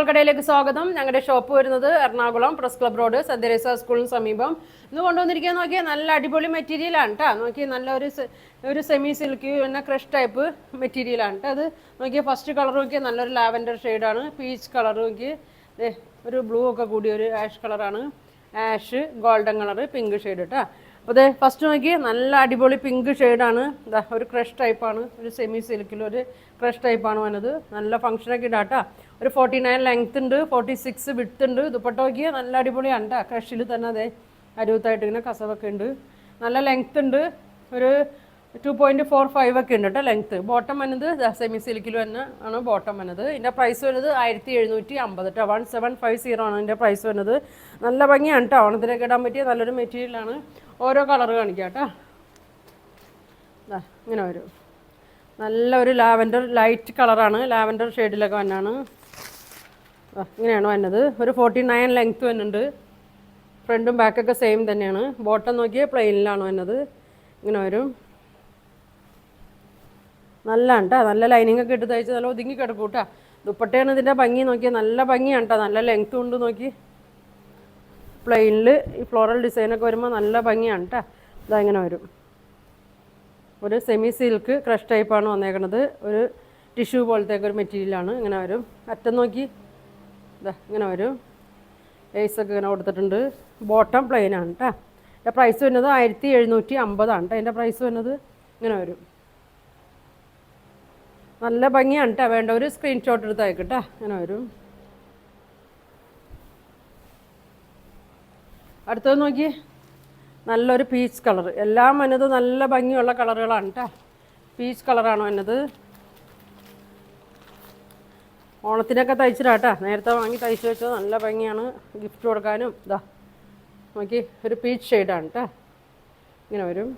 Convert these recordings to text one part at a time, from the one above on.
മങ്ങൾക്കടയിലേക്ക് സ്വാഗതം. ഞങ്ങളുടെ ഷോപ്പ് വരുന്നത് Ernakulam press club road Saint Teresa സ്കൂളിന് സമീപം. ഇന്ന് കൊണ്ടുവന്നിരിക്കുക നോക്കിയാൽ നല്ല അടിപൊളി മെറ്റീരിയലാണ് കേട്ടോ. നോക്കി നല്ല ഒരു സെമി സിൽക്ക് പിന്നെ ക്രഷ് ടൈപ്പ് മെറ്റീരിയലാണ് കേട്ടോ. അത് നോക്കിയാൽ ഫസ്റ്റ് കളർ നോക്കിയാൽ നല്ലൊരു ലാവൻഡർ ഷെയ്ഡാണ്. പീച്ച് കളർ നോക്കി ഒരു ബ്ലൂ ഒക്കെ കൂടി ഒരു ആഷ് കളറാണ്. Ash golden colour pink shade കേട്ടോ. അപ്പോൾ അതെ ഫസ്റ്റ് നോക്കി നല്ല അടിപൊളി പിങ്ക് ഷെയ്ഡാണ്. ഇതാ ഒരു ക്രഷ് ടൈപ്പാണ്. ഒരു സെമി സിൽക്കിലൊരു ക്രഷ് ടൈപ്പാണ് വന്നത്. നല്ല ഫംഗ്ഷനൊക്കെ ഇടാം കേട്ടോ. ഒരു 49 ലെങ്ത് ഉണ്ട്, 46 വിഡ്ത്ത് ഉണ്ട്. ദുപ്പട്ട നോക്കിയാൽ നല്ല അടിപൊളിയാണ് കേട്ടോ. ക്രഷിൽ തന്നെ അതെ അരുവത്തായിട്ട് ഇങ്ങനെ കസവൊക്കെ ഉണ്ട്. നല്ല ലെങ്ത് ഉണ്ട്. ഒരു 2.45 ഒക്കെ ഉണ്ട് കേട്ടോ ലെങ്ത്ത്. ബോട്ടം വന്നത് സെമി സിൽക്കിൽ തന്നെ ആണ് ബോട്ടം വന്നത്. ഇതിൻ്റെ പ്രൈസ് വരുന്നത് 1750 കേട്ടോ. 1750 ആണ് ഇതിൻ്റെ പ്രൈസ് വരുന്നത്. നല്ല ഭംഗിയാണ് കേട്ടോ. ഓണത്തിനൊക്കെ ഇടാൻ പറ്റിയ നല്ലൊരു മെറ്റീരിയലാണ്. ഓരോ കളർ കാണിക്കാം കേട്ടോ. ഇങ്ങനെ വരും. നല്ലൊരു ലാവൻഡർ ലൈറ്റ് കളറാണ്. ലാവൻഡർ ഷെയ്ഡിലൊക്കെ വന്നാണ്. ഇങ്ങനെയാണ് വന്നത്. ഒരു 49 ലെങ്ത്ത് വന്നുണ്ട്. ഫ്രണ്ടും ബാക്കൊക്കെ സെയിം തന്നെയാണ്. ബോട്ടം നോക്കിയാൽ പ്ലെയിനിലാണ് വന്നത്. ഇങ്ങനെ വരും. നല്ലതാണ് കേട്ടോ. നല്ല ലൈനിങ് ഒക്കെ ഇട്ട് തയ്ച്ച് നല്ല ഒതുങ്ങി കിടക്കും കേട്ടോ. ദുപ്പട്ടയാണ് ഇതിൻ്റെ ഭംഗി നോക്കിയാൽ നല്ല ഭംഗിയാണ് കേട്ടോ. നല്ല ലെങ്ത്തും ഉണ്ട് നോക്കി. പ്ലെയിനിൽ ഈ ഫ്ലോറൽ ഡിസൈനൊക്കെ വരുമ്പോൾ നല്ല ഭംഗിയാണ് കേട്ടോ. ഇതാ ഇങ്ങനെ വരും. ഒരു സെമി സിൽക്ക് ക്രഷ് ടൈപ്പാണ് വന്നേക്കണത്. ഒരു ടിഷ്യൂ പോലത്തേക്ക് ഒരു മെറ്റീരിയലാണ്. ഇങ്ങനെ വരും. അറ്റം നോക്കി ഇതാ ഇങ്ങനെ വരും. ഏസൊക്കെ ഇങ്ങനെ കൊടുത്തിട്ടുണ്ട്. ബോട്ടം പ്ലെയിനാണ് കേട്ടോ. എൻ്റെ പ്രൈസ് വരുന്നത് 1750 ആണ് കേട്ടോ. എൻ്റെ പ്രൈസ് വരുന്നത് ഇങ്ങനെ വരും. നല്ല ഭംഗിയാണ് കേട്ടോ. വേണ്ട ഒരു സ്ക്രീൻഷോട്ട് എടുത്ത് അയക്കട്ടോ. ഇങ്ങനെ വരും. അടുത്തത് നോക്കി നല്ലൊരു പീച്ച് കളർ. എല്ലാം വന്നത് നല്ല ഭംഗിയുള്ള കളറുകളാണ് കേട്ടോ. പീച്ച് കളറാണ് വന്നത്. ഓണത്തിനൊക്കെ തയ്ച്ചിട്ടാ കേട്ടോ. നേരത്തെ വാങ്ങി തയ്ച്ച് വെച്ചത് നല്ല ഭംഗിയാണ്. ഗിഫ്റ്റ് കൊടുക്കാനും. ഇതാ നോക്കി ഒരു പീച്ച് ഷെയ്ഡാണ് കേട്ടോ. ഇങ്ങനെ വരും.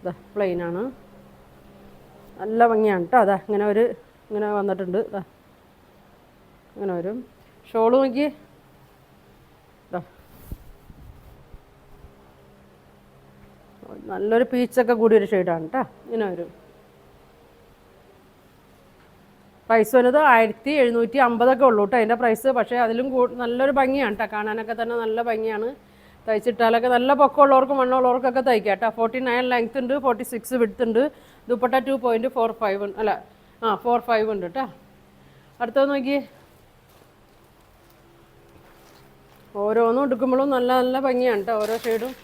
ഇതാ പ്ലെയിനാണ്. നല്ല ഭംഗിയാണ് കേട്ടോ. അതാ ഇങ്ങനെ വന്നിട്ടുണ്ട്. ഇതാ ഇങ്ങനെ വരും. ഷോള് നോക്കി നല്ലൊരു പീച്ചൊക്കെ കൂടി ഒരു ഷെയ്ഡാണ് കേട്ടോ. ഇങ്ങനെ വരും. പ്രൈസ് വരുന്നത് 1750 ഉള്ളൂ കേട്ടോ അതിൻ്റെ പ്രൈസ്. പക്ഷേ അതിലും നല്ലൊരു ഭംഗിയാണ് കേട്ടോ. കാണാനൊക്കെ തന്നെ നല്ല ഭംഗിയാണ്. തയ്ച്ചിട്ടാലൊക്കെ നല്ല പൊക്കമുള്ളവർക്കും മണ്ണുള്ളവർക്കൊക്കെ തയ്ക്കാം കേട്ടോ. 49 ലെങ്ത് ഉണ്ട്, 46 വിഡ്ത്ത് ഉണ്ട്. ദുപ്പട്ട 2.45 അല്ല 45 ഉണ്ട് കേട്ടോ. അടുത്തത് നോക്കി. ഓരോന്നും എടുക്കുമ്പോഴും നല്ല നല്ല ഭംഗിയാണ് കേട്ടോ. ഓരോ ഷെയ്ഡും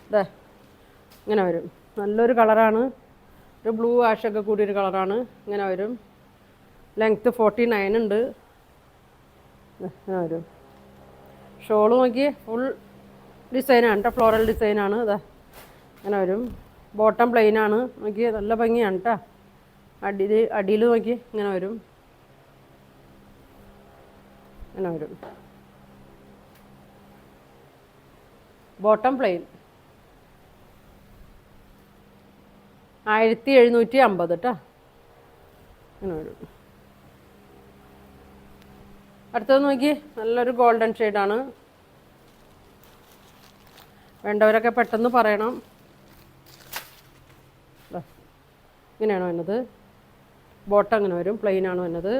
ഇതാ ഇങ്ങനെ വരും. നല്ലൊരു കളറാണ്. ഒരു ബ്ലൂ ആഷൊക്കെ കൂടിയൊരു കളറാണ്. ഇങ്ങനെ വരും. ലെങ്ത്ത് 49 ഉണ്ട്. ഇങ്ങനെ വരും. ഷോള് നോക്കി ഫുൾ ഡിസൈനാണ് കേട്ടോ. ഫ്ലോറൽ ഡിസൈനാണ്. ഇതാ ഇങ്ങനെ വരും. ബോട്ടം പ്ലെയിനാണ്. നോക്കി നല്ല ഭംഗിയാണ് കേട്ടോ. അടിയിൽ നോക്കി ഇങ്ങനെ വരും. ഇങ്ങനെ വരും. ബോട്ടം പ്ലെയിൻ 1750 കേട്ടോ. ഇങ്ങനെ വരും. അടുത്തത് നോക്കി നല്ലൊരു ഗോൾഡൻ ഷെയ്ഡാണ്. വേണ്ടവരൊക്കെ പെട്ടെന്ന് പറയണം. ഇങ്ങനെയാണ് വന്നത്. ബോട്ടം ഇങ്ങനെ വരും. പ്ലെയിനാണ് വന്നത്.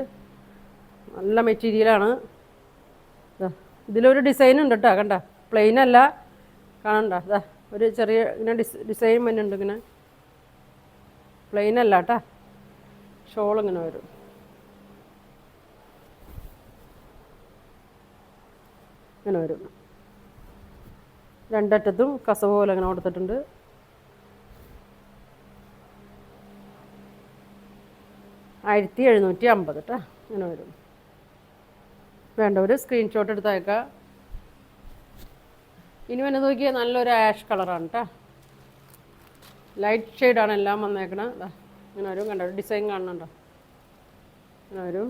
നല്ല മെറ്റീരിയലാണ്. ഇതിലൊരു ഡിസൈൻ ഉണ്ട് കേട്ടോ. കണ്ട പ്ലെയിനല്ല കാണണ്ട. ഇതാ ഒരു ചെറിയ ഇങ്ങനെ ഡിസൈൻ വരുന്നുണ്ട്. ഇങ്ങനെ പ്ലെയിനല്ല കേട്ടോ. ഷോൾ ഇങ്ങനെ വരും. ഇങ്ങനെ വരും. രണ്ടറ്റത്തും കസവ് പോലെ അങ്ങനെ കൊടുത്തിട്ടുണ്ട്. ആയിരത്തി 1750 കേട്ടോ. ഇങ്ങനെ വരും. വേണ്ടവർ സ്ക്രീൻഷോട്ട് എടുത്ത് അയക്കാം. ഇനി വന്ന് നോക്കിയാൽ നല്ലൊരു ആഷ് കളറാണ് കേട്ടോ. ലൈറ്റ് ഷെയ്ഡാണ് എല്ലാം വന്നേക്കണം. ഇങ്ങനെ വരും. കണ്ടോ ഡിസൈൻ കാണുന്നുണ്ടോ. ഇങ്ങനെ വരും.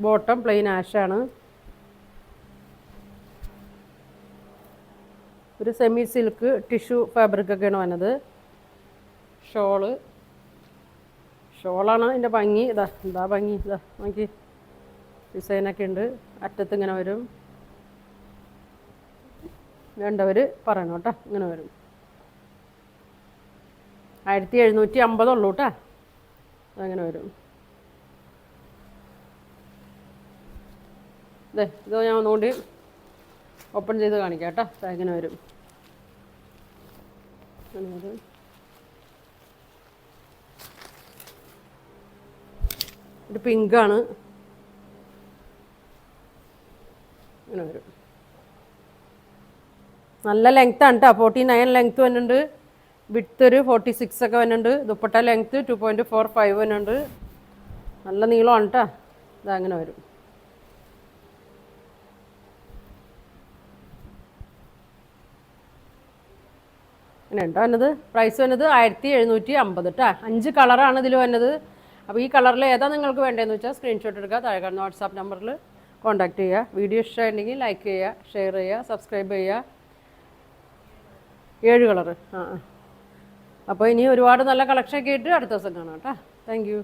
ബോട്ടം പ്ലെയിൻ ആഷാണ്. ഒരു സെമി സിൽക്ക് ടിഷ്യൂ ഫാബ്രിക്കൊക്കെയാണ് വന്നത്. ഷോളാണ് ഇതിൻ്റെ ഭംഗി. എന്താ ഭംഗി. നോക്കി ഡിസൈനൊക്കെ ഉണ്ട്. അറ്റത്ത് ഇങ്ങനെ വരും. വേണ്ടവർ പറയണം കേട്ടോ. ഇങ്ങനെ വരും. 1750 ഉള്ളൂ കേട്ടോ. അങ്ങനെ വരും. ഇത് ഞാൻ ഒന്നുകൂടി ഓപ്പൺ ചെയ്ത് കാണിക്കാം കേട്ടോ. ഇങ്ങനെ വരും. അങ്ങനെ വരും. ഇത് പിങ്കാണ്. അങ്ങനെ വരും. നല്ല ലെങ്ത്താണ് കേട്ടോ. 49 ലെങ്ത്ത് വരുന്നുണ്ട്. വിഡ്ത്ത് ഒരു 46 ഒക്കെ വരുന്നുണ്ട്. ദുപ്പട്ട ലെങ്ത്ത് 2.45 വരുന്നുണ്ട്. നല്ല നീളമാണ് കേട്ടോ. ഇതങ്ങനെ വരും. അങ്ങനെ ഉണ്ടോ വന്നത്. പ്രൈസ് വന്നത് 1750 കേട്ടോ. 5 കളറാണ് ഇതിൽ വന്നത്. അപ്പോൾ ഈ കളറിൽ ഏതാ നിങ്ങൾക്ക് വേണ്ടതെന്ന് വെച്ചാൽ സ്ക്രീൻഷോട്ട് എടുക്കുക. താഴെ കാണുന്ന വാട്സാപ്പ് നമ്പറിൽ കോൺടാക്റ്റ് ചെയ്യുക. വീഡിയോ ഇഷ്ടമായിട്ടുണ്ടെങ്കിൽ ലൈക്ക് ചെയ്യുക, ഷെയർ ചെയ്യുക, സബ്സ്ക്രൈബ് ചെയ്യുക. 7 കളറ്. അപ്പോൾ ഇനി ഒരുപാട് നല്ല കളക്ഷനൊക്കെ ആയിട്ട് അടുത്ത ദിവസം കാണാം കേട്ടോ. Thank you.